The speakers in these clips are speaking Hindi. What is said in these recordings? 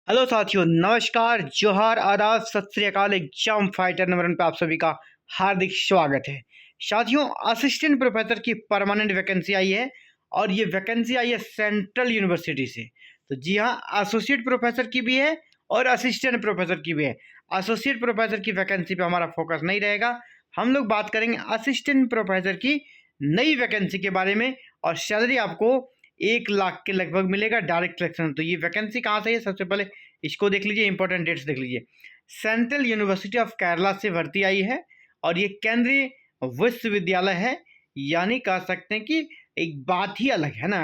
हेलो साथियों, नमस्कार, जोहार, आदाब, सत श्री अकाल। एग्जाम फाइटर नंबर 1 पे आप सभी का हार्दिक स्वागत है। साथियों, असिस्टेंट प्रोफेसर की परमानेंट वैकेंसी आई है और ये वैकेंसी आई है सेंट्रल यूनिवर्सिटी से। तो जी हाँ, एसोसिएट प्रोफेसर की भी है और असिस्टेंट प्रोफेसर की भी है। एसोसिएट प्रोफेसर की वैकेंसी पे हमारा फोकस नहीं रहेगा। हम लोग बात करेंगे असिस्टेंट प्रोफेसर की नई वैकेंसी के बारे में और सैलरी आपको 1 लाख के लगभग मिलेगा डायरेक्ट सिलेक्शन। तो ये वैकेंसी कहाँ से है, सबसे पहले इसको देख लीजिए, इंपॉर्टेंट डेट्स देख लीजिए। सेंट्रल यूनिवर्सिटी ऑफ केरला से भर्ती आई है और ये केंद्रीय विश्वविद्यालय है। यानी कह सकते हैं कि एक बात ही अलग है ना।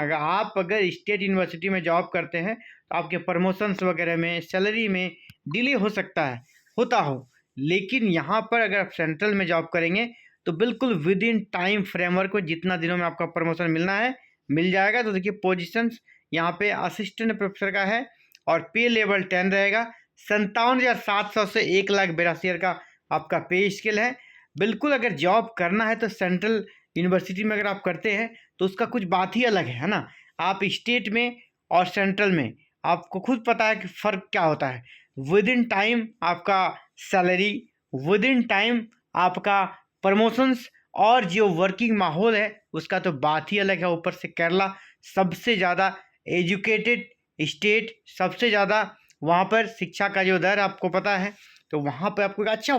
अगर स्टेट यूनिवर्सिटी में जॉब करते हैं तो आपके प्रमोशंस वगैरह में, सैलरी में डिले हो सकता है, होता हो। लेकिन यहाँ पर अगर आप सेंट्रल में जॉब करेंगे तो बिल्कुल विद इन टाइम फ्रेमवर्क में जितना दिनों में आपका प्रमोशन मिलना है मिल जाएगा। तो देखिए, पोजीशंस यहाँ पे असिस्टेंट प्रोफेसर का है और पे लेवल 10 रहेगा। 57,700 से 1,82,000 का आपका पे स्केल है। बिल्कुल अगर जॉब करना है तो सेंट्रल यूनिवर्सिटी में अगर आप करते हैं तो उसका कुछ बात ही अलग है ना। आप स्टेट में और सेंट्रल में आपको खुद पता है कि फ़र्क क्या होता है। विद इन टाइम आपका सैलरी, विद इन टाइम आपका प्रमोशंस और जो वर्किंग माहौल है उसका तो बात ही अलग है। ऊपर से केरला सबसे ज़्यादा एजुकेटेड स्टेट, सबसे ज़्यादा वहाँ पर शिक्षा का जो दर आपको पता है, तो वहाँ पर आपको एक अच्छा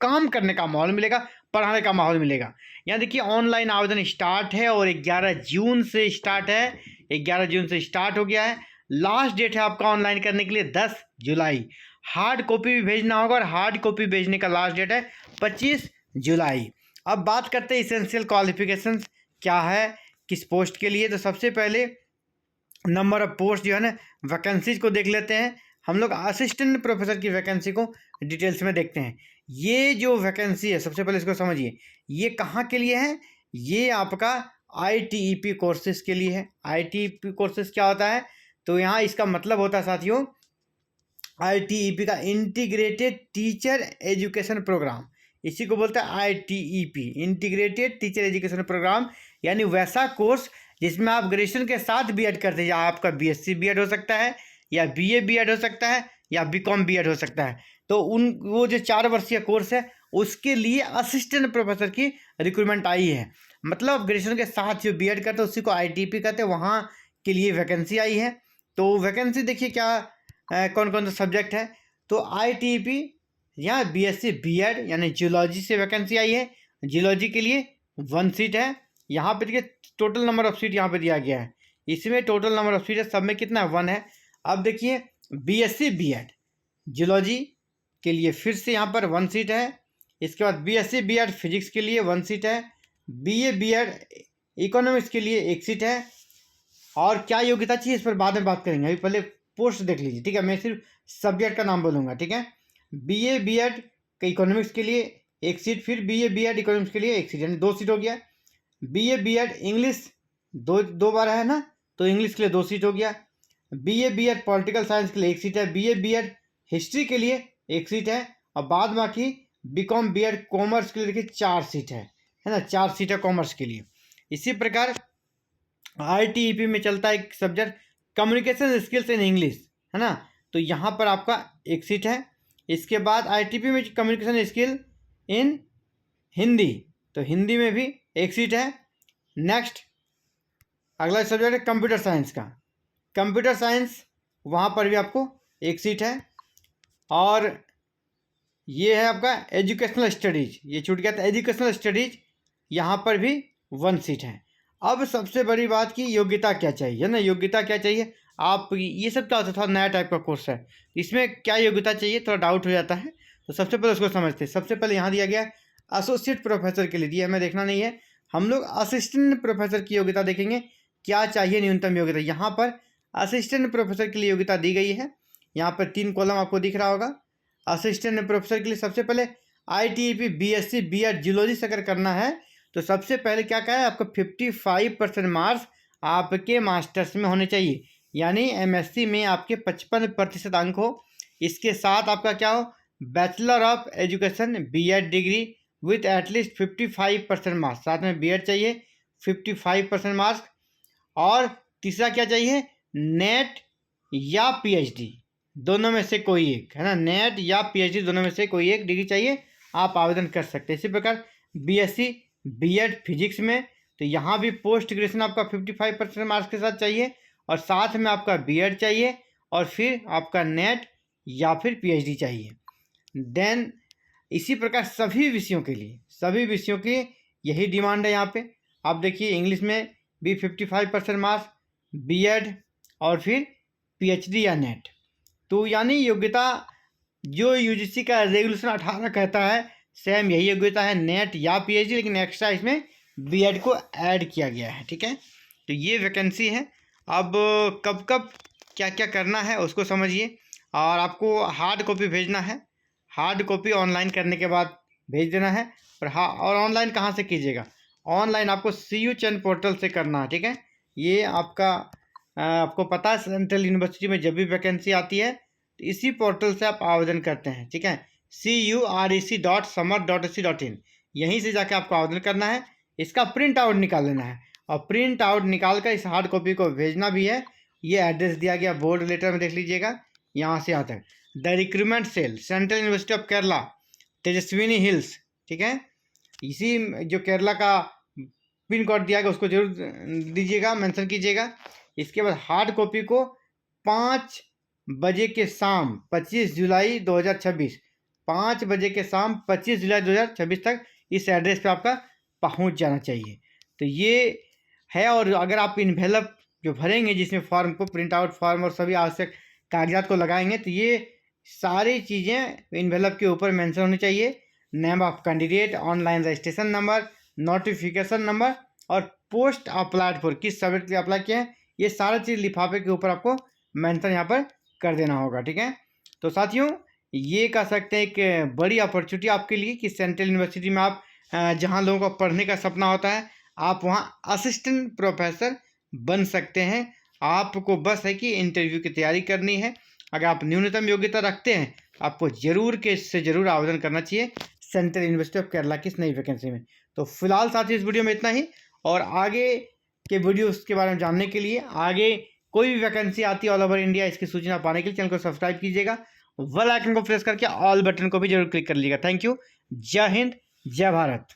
काम करने का माहौल मिलेगा, पढ़ाने का माहौल मिलेगा। यहाँ देखिए, ऑनलाइन आवेदन स्टार्ट है और 11 जून से स्टार्ट है। 11 जून से स्टार्ट हो गया है। लास्ट डेट है आपका ऑनलाइन करने के लिए 10 जुलाई। हार्ड कॉपी भी भेजना होगा और हार्ड कॉपी भेजने का लास्ट डेट है 25 जुलाई। अब बात करते हैं इसेंशियल क्वालिफिकेशंस क्या है किस पोस्ट के लिए। तो सबसे पहले नंबर ऑफ पोस्ट जो है ना, वैकेंसीज को देख लेते हैं। हम लोग असिस्टेंट प्रोफेसर की वैकेंसी को डिटेल्स में देखते हैं। ये जो वैकेंसी है, सबसे पहले इसको समझिए, ये कहाँ के लिए है। ये आपका ITEP कोर्सेज के लिए है। ITEP कोर्सेज क्या होता है, तो यहाँ इसका मतलब होता है साथियों, ITEP का इंटीग्रेटेड टीचर एजुकेशन प्रोग्राम, इसी को बोलते हैं ITEP, integrated teacher education programme. यानी वैसा कोर्स जिसमें आप ग्रेजुएशन के साथ बीएड करते हैं, या आपका BSc बीएड हो सकता है, या BA बीएड हो सकता है, या BCom बीएड हो सकता है। तो वो जो 4 वर्षीय कोर्स है उसके लिए असिस्टेंट प्रोफेसर की रिक्रूटमेंट आई है। मतलब ग्रेजुएशन के साथ जो बीएड करते हैं उसी को ITEP कहते हैं, वहाँ के लिए वैकेंसी आई है। तो वैकेंसी देखिए क्या कौन कौन सा सब्जेक्ट है। तो ITEP यहाँ BSc बीएड यानी जियोलॉजी से वैकेंसी आई है। जियोलॉजी के लिए 1 सीट है। यहाँ पे देखिए, टोटल नंबर ऑफ सीट यहाँ पे दिया गया है। इसमें टोटल नंबर ऑफ सीट है, सब में कितना है, 1 है। अब देखिए, BSc बीएड जियोलॉजी के लिए फिर से यहाँ पर 1 सीट है। इसके बाद BSc बीएड फिजिक्स के लिए 1 सीट है। BA बीएड इकोनॉमिक्स के लिए 1 सीट है। और क्या योग्यता चाहिए इस पर बाद में बात करेंगे, अभी पहले पोस्ट देख लीजिए, ठीक है। मैं सिर्फ सब्जेक्ट का नाम बोलूँगा, ठीक है। BA बीएड इकोनॉमिक्स के लिए 1 सीट, फिर BA बीएड इकोनॉमिक्स के लिए 1 सीट, यानी 2 सीट हो गया। BA बीएड इंग्लिश दो बार है ना, तो इंग्लिश के लिए 2 सीट हो गया। BA बीएड पॉलिटिकल साइंस के लिए 1 सीट है। BA बीएड हिस्ट्री के लिए 1 सीट है। और बाद बाकी BCom बीएड कॉमर्स के लिए देखिए 4 सीट है ना, 4 सीट है कॉमर्स के लिए। इसी प्रकार ITEP में चलता है एक subject communication skills in English, है ना, तो यहाँ पर आपका 1 सीट है। इसके बाद ITEP में कम्युनिकेशन स्किल इन हिंदी, तो हिंदी में भी 1 सीट है। नेक्स्ट अगला सब्जेक्ट है कंप्यूटर साइंस का। कंप्यूटर साइंस वहाँ पर भी आपको 1 सीट है। और ये है आपका एजुकेशनल स्टडीज, ये छूट गया था, एजुकेशनल स्टडीज, यहाँ पर भी 1 सीट है। अब सबसे बड़ी बात की योग्यता क्या चाहिए ना, योग्यता क्या चाहिए। आप ये सब क्या होता है, थोड़ा नया टाइप का कोर्स है, इसमें क्या योग्यता चाहिए थोड़ा डाउट हो जाता है। तो सबसे पहले उसको समझते हैं। सबसे पहले यहाँ दिया गया है एसोसिएट प्रोफेसर के लिए, दिया हमें देखना नहीं है, हम लोग असिस्टेंट प्रोफेसर की योग्यता देखेंगे। क्या चाहिए न्यूनतम योग्यता, यहाँ पर असिस्टेंट प्रोफेसर के लिए योग्यता दी गई है। यहाँ पर 3 कॉलम आपको दिख रहा होगा। असिस्टेंट प्रोफेसर के लिए सबसे पहले ITEP BSc बीएड जियोलॉजी से अगर करना है तो सबसे पहले क्या कहा है, आपको 55% मार्क्स आपके मास्टर्स में होने चाहिए, यानी MSc में आपके 55% अंक हो। इसके साथ आपका क्या हो, bachelor of education BEd degree with at least 55% marks, साथ में BEd चाहिए 55% मार्क्स। और तीसरा क्या चाहिए, नेट या PhD, दोनों में से कोई एक, है ना, नेट या पीएचडी दोनों में से कोई एक डिग्री चाहिए, आप आवेदन कर सकते हैं। इसी प्रकार बीएससी बीएड फिजिक्स में, तो यहाँ भी पोस्ट ग्रेजुएशन आपका 55% मार्क्स के साथ चाहिए और साथ में आपका बीएड चाहिए और फिर आपका नेट या फिर पीएचडी चाहिए। देन इसी प्रकार सभी विषयों के लिए, सभी विषयों की यही डिमांड है यहाँ पे। आप देखिए इंग्लिश में भी 55% मार्क्स, बीएड और फिर पीएचडी या नेट। तो यानी योग्यता जो यूजीसी का रेगुलेशन 18 कहता है, सेम यही योग्यता है, नेट या पीएचडी, लेकिन एक्स्ट्रा इसमें बीएड को ऐड किया गया है। ठीक है, तो ये वैकेंसी है। अब कब कब क्या क्या करना है उसको समझिए। और आपको हार्ड कॉपी भेजना है, हार्ड कॉपी ऑनलाइन करने के बाद भेज देना है। और ऑनलाइन कहाँ से कीजिएगा? ऑनलाइन आपको CU चैन पोर्टल से करना है। ठीक है, ये आपको पता है सेंट्रल यूनिवर्सिटी में जब भी वैकेंसी आती है तो इसी पोर्टल से आप आवेदन करते हैं। ठीक है, curec.samar.ac.in, यहीं से जाके आपको आवेदन करना है। इसका प्रिंट आउट निकाल लेना है और प्रिंट आउट निकाल कर इस हार्ड कॉपी को भेजना भी है। ये एड्रेस दिया गया बोर्ड लेटर में, देख लीजिएगा, यहाँ से आता है the recruitment cell, central university of Kerala, Tejaswini hills. ठीक है, इसी जो केरला का पिन कोड दिया गया उसको जरूर दीजिएगा, मेंशन कीजिएगा। इसके बाद हार्ड कॉपी को 5 बजे के शाम 25 जुलाई 2026, 5 बजे के शाम 25 जुलाई 2026 तक इस एड्रेस पे आपका पहुंच जाना चाहिए। तो ये है। और अगर आप इन्वेलप जो भरेंगे, जिसमें फॉर्म को प्रिंट आउट फॉर्म और सभी आवश्यक कागजात को लगाएंगे, तो ये सारी चीज़ें इन्वेलप के ऊपर मेंशन होनी चाहिए। Name of candidate, online registration number, notification number और पोस्ट अप्लाइड फॉर, किस सब्जेक्ट के लिए अप्लाई किया है, ये सारा चीज़ लिफाफे के ऊपर आपको मेंशन यहाँ पर कर देना होगा। ठीक है, तो साथियों ये कह सकते हैं एक बड़ी अपॉर्चुनिटी आपके लिए कि सेंट्रल यूनिवर्सिटी में आप जहाँ लोगों को पढ़ने का सपना होता है, आप वहाँ असिस्टेंट प्रोफेसर बन सकते हैं। आपको बस है कि इंटरव्यू की तैयारी करनी है। अगर आप न्यूनतम योग्यता रखते हैं तो आपको जरूर के इससे जरूर आवेदन करना चाहिए सेंट्रल यूनिवर्सिटी ऑफ केरला की इस नई वैकेंसी में। तो फिलहाल साथियों इस वीडियो में इतना ही, और आगे के वीडियोस के बारे में जानने के लिए, आगे कोई भी वैकेंसी आती है ऑल ओवर इंडिया, इसकी सूचना पाने के लिए चैनल को सब्सक्राइब कीजिएगा, बेल आइकन को प्रेस करके ऑल बटन को भी जरूर क्लिक कर लीजिएगा। Thank you. जय हिंद, जय भारत।